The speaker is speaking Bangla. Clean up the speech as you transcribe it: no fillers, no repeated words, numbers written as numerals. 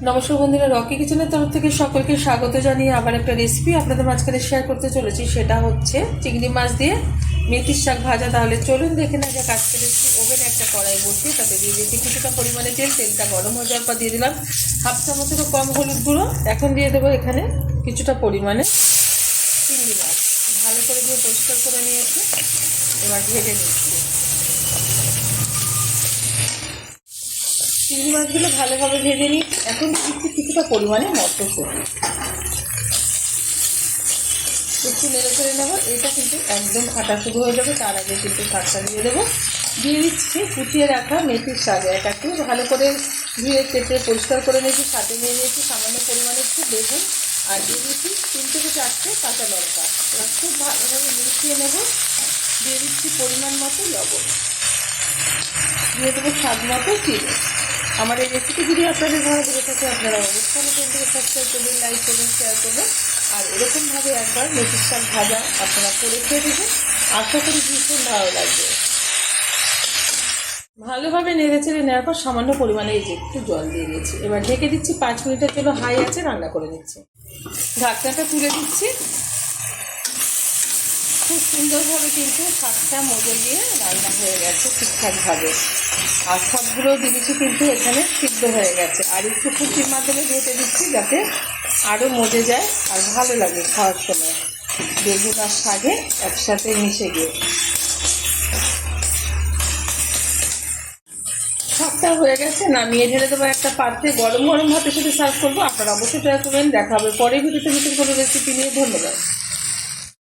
নমস্কার বন্ধুরা, রকি কিচেনের তরফ থেকে সকলকে স্বাগত জানিয়ে আবার একটা রেসিপি আপনাদের মাঝখানে শেয়ার করতে চলেছি। সেটা হচ্ছে চিংড়ি মাছ দিয়ে মেথির শাক ভাজা। তাহলে চলুন দেখে না যাক আজকে রেসিপি। ওভেনে একটা কড়াই বসিয়ে তাতে দিয়ে দিয়েছি কিছুটা পরিমাণে তেল। তেলটা গরম হয়ে যাওয়ার পর দিয়ে দিলাম হাফ চামচেরও কম হলুদ গুঁড়ো। এখন দিয়ে দেবো এখানে কিছুটা পরিমাণে চিংড়ি মাছ, ভালো করে দিয়ে পরিষ্কার করে নিয়েছি। এবার ভেজে নিচ্ছি। চিংড়ি মাছগুলো ভালোভাবে ভেজে নিই। এখন দিচ্ছি কিছুটা পরিমাণে মটরশুঁটি, একটু নেড়ে ফেলে নেবো। এটা কিন্তু একদম ফাটা শুরু হয়ে যাবে, তার আগে কিন্তু শাকটা দিয়ে দেবো। দিয়ে দিচ্ছি কুচিয়ে রাখা মেথির শাক। এটাকে ভালো করে ধুয়ে কেটে পরিষ্কার করে নিয়েছি। সাথে নিয়ে নিয়েছি সামান্য পরিমাণে একটু বেগুন, আর দিয়ে দিচ্ছি 3 থেকে 4টে কাঁচা লঙ্কা। এবার খুব ভালোভাবে মিশিয়ে নেব। দিয়ে দিচ্ছি পরিমাণ মতো লবণ, দিয়ে দেবো স্বাদ মতো চিনি। আমার এই রেসিপি যদি আপনাদের ভালো লেগে থাকে আপনারা অবশ্যই আমার চ্যানেলটিকে সাবস্ক্রাইব করবেন, লাইক করবেন, শেয়ার করবেন। আর এরকমভাবে একবার মেথির শাক ভাজা আপনারা করে খেয়ে দেবেন, আশা করি ভীষণ ভালো লাগবে। ভালোভাবে নেড়ে চেড়ে নেওয়ার পর সামান্য পরিমাণে এই যে একটু জল দিয়ে দিয়েছি। এবার ঢেকে দিচ্ছি 5 মিনিটের জন্য হাই আছে রান্না করে নিচ্ছি। ঢাকনাটা তুলে দিচ্ছি। খুব সুন্দরভাবে কিন্তু শাকটা মজে গিয়ে রান্না হয়ে গেছে ঠিকঠাকভাবে, আর সবগুলো জিনিসই কিন্তু এখানে সিদ্ধ হয়ে গেছে। আর একটু কুচির মাধ্যমে ঢেকে দিচ্ছি যাতে আরও মজে যায় আর ভালো লাগে খাওয়ার সময়, বেগুন আর শাকে একসাথে মিশে গিয়ে। শাকটা হয়ে গেছে, নামিয়ে ঢেলে দেবো একটা পাত্রে। গরম গরম ভাতের সাথে সার্ভ করবো। আপনারা অবশ্যই ট্রাই করবেন। দেখা হবে পরের ভিডিওতে নতুন কোনো রেসিপি নিয়ে। ধন্যবাদ।